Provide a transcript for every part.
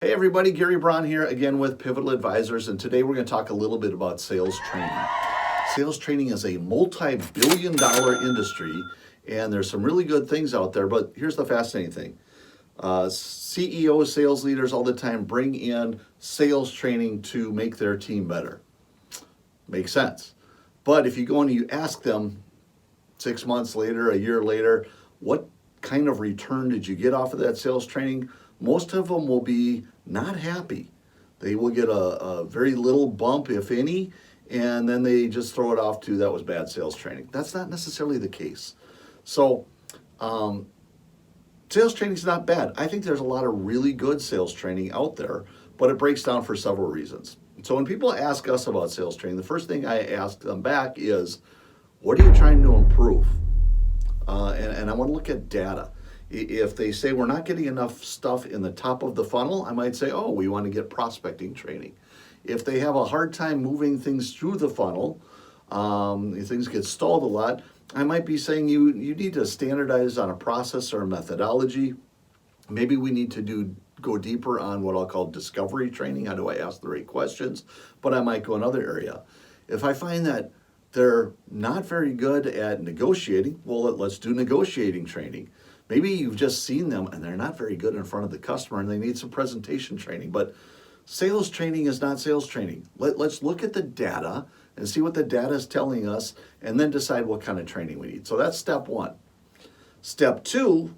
Hey everybody, Gary Braun here again with Pivotal Advisors, and today we're going to talk a little bit about sales training. Sales training is a multi-billion dollar industry, and there's some really good things out there, but here's the fascinating thing. CEOs, sales leaders all the time bring in sales training to make their team better. Makes sense. But if you go and you ask them 6 months later, a year later, what kind of return did you get off of that sales training? Most of them will be not happy. They will get a very little bump, if any, and then they just throw it off to that was bad sales training. That's not necessarily the case. So, sales training is not bad. I think there's a lot of really good sales training out there, but it breaks down for several reasons. So when people ask us about sales training, the first thing I ask them back is, what are you trying to improve? And I want to look at data. If they say we're not getting enough stuff in the top of the funnel, I might say, oh, we want to get prospecting training. If they have a hard time moving things through the funnel, things get stalled a lot, I might be saying you need to standardize on a process or a methodology. Maybe we need to go deeper on what I'll call discovery training. How do I ask the right questions? But I might go another area. If I find that they're not very good at negotiating, well, let's do negotiating training. Maybe you've just seen them and they're not very good in front of the customer and they need some presentation training. But sales training is not sales training. Let's look at the data and see what the data is telling us and then decide what kind of training we need. So that's step one. Step two,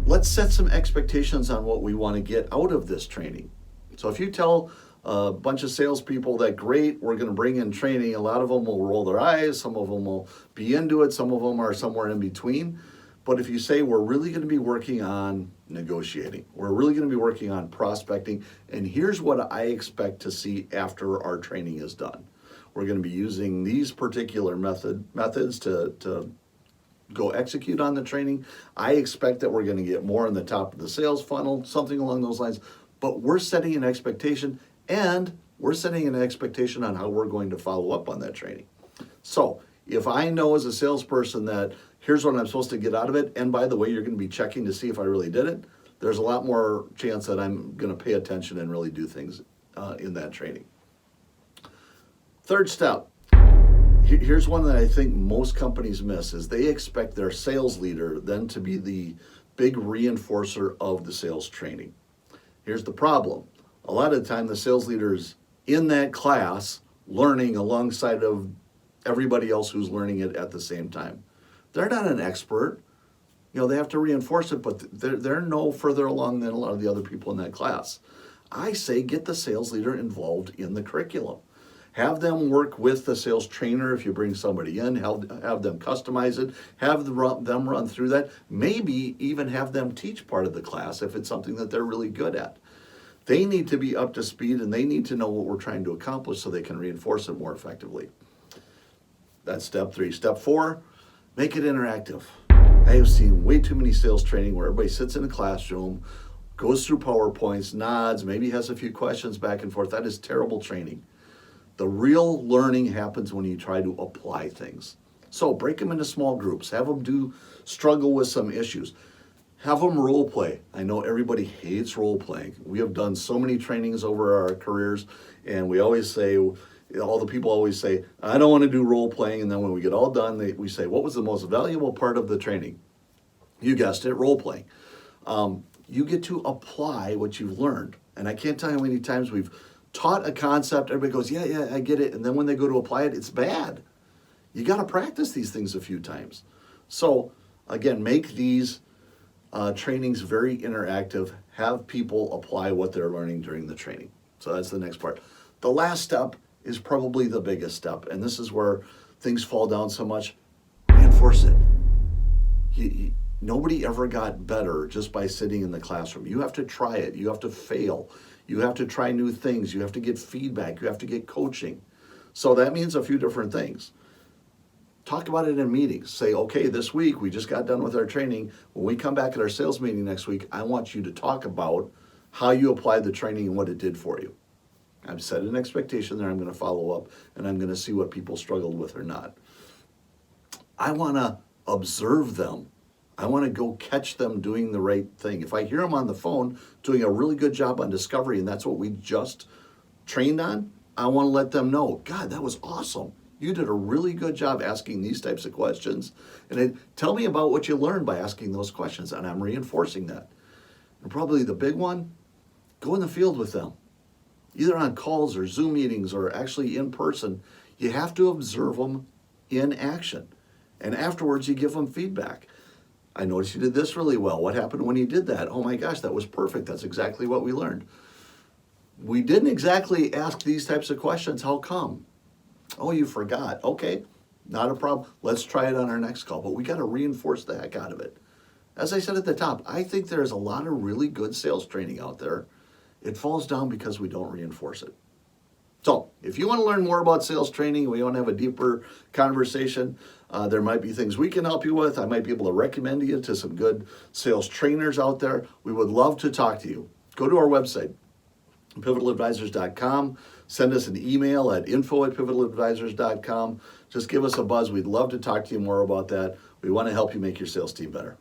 let's set some expectations on what we want to get out of this training. So if you tell a bunch of salespeople that great, we're going to bring in training, a lot of them will roll their eyes, some of them will be into it, some of them are somewhere in between. But if you say we're really going to be working on negotiating, we're really going to be working on prospecting, and here's what I expect to see after our training is done. We're going to be using these particular methods to go execute on the training. I expect that we're going to get more in the top of the sales funnel, something along those lines. But we're setting an expectation, and we're setting an expectation on how we're going to follow up on that training. So if I know as a salesperson that here's what I'm supposed to get out of it, and by the way, you're going to be checking to see if I really did it, there's a lot more chance that I'm going to pay attention and really do things in that training. Third step, here's one that I think most companies miss, is they expect their sales leader then to be the big reinforcer of the sales training. Here's the problem. A lot of the time, the sales leader's in that class learning alongside of everybody else who's learning it at the same time. They're not an expert. They have to reinforce it, but they're no further along than a lot of the other people in that class. I say get the sales leader involved in the curriculum. Have them work with the sales trainer if you bring somebody in, have them customize it, have them run through that, maybe even have them teach part of the class if it's something that they're really good at. They need to be up to speed and they need to know what we're trying to accomplish so they can reinforce it more effectively. That's step three. Step four, make it interactive. I have seen way too many sales training where everybody sits in a classroom, goes through PowerPoints, nods, maybe has a few questions back and forth. That is terrible training. The real learning happens when you try to apply things. So break them into small groups. Have them struggle with some issues. Have them role play. I know everybody hates role playing. We have done so many trainings over our careers, and we always say, all the people always say, I don't want to do role playing. And then when we get all done, we say, what was the most valuable part of the training? You guessed it, role playing. You get to apply what you've learned. And I can't tell you how many times we've taught a concept, everybody goes, yeah, I get it. And then when they go to apply it, it's bad. You got to practice these things a few times. So again, make these trainings very interactive. Have people apply what they're learning during the training. So that's the next part. The last step is probably the biggest step. And this is where things fall down so much. Reinforce it. Nobody ever got better just by sitting in the classroom. You have to try it. You have to fail. You have to try new things. You have to get feedback. You have to get coaching. So that means a few different things. Talk about it in meetings. Say, okay, this week we just got done with our training. When we come back at our sales meeting next week, I want you to talk about how you applied the training and what it did for you. I've set an expectation there. I'm going to follow up and I'm going to see what people struggled with or not. I want to observe them I want to go catch them doing the right thing. If I hear them on the phone doing a really good job on discovery and that's what we just trained on, I want to let them know, God, that was awesome. You did a really good job asking these types of questions. And then tell me about what you learned by asking those questions. And I'm reinforcing that. And probably the big one, go in the field with them. Either on calls or Zoom meetings or actually in person. You have to observe them in action. And afterwards, you give them feedback. I noticed you did this really well. What happened when you did that? Oh my gosh, that was perfect. That's exactly what we learned. We didn't exactly ask these types of questions. How come? Oh, you forgot. Okay, not a problem. Let's try it on our next call. But we got to reinforce the heck out of it. As I said at the top, I think there's a lot of really good sales training out there. It falls down because we don't reinforce it. So if you want to learn more about sales training, we want to have a deeper conversation, there might be things we can help you with. I might be able to recommend you to some good sales trainers out there. We would love to talk to you. Go to our website, pivotaldvisors.com. Send us an email at info@pivotaldvisors.com. Just give us a buzz. We'd love to talk to you more about that. We want to help you make your sales team better.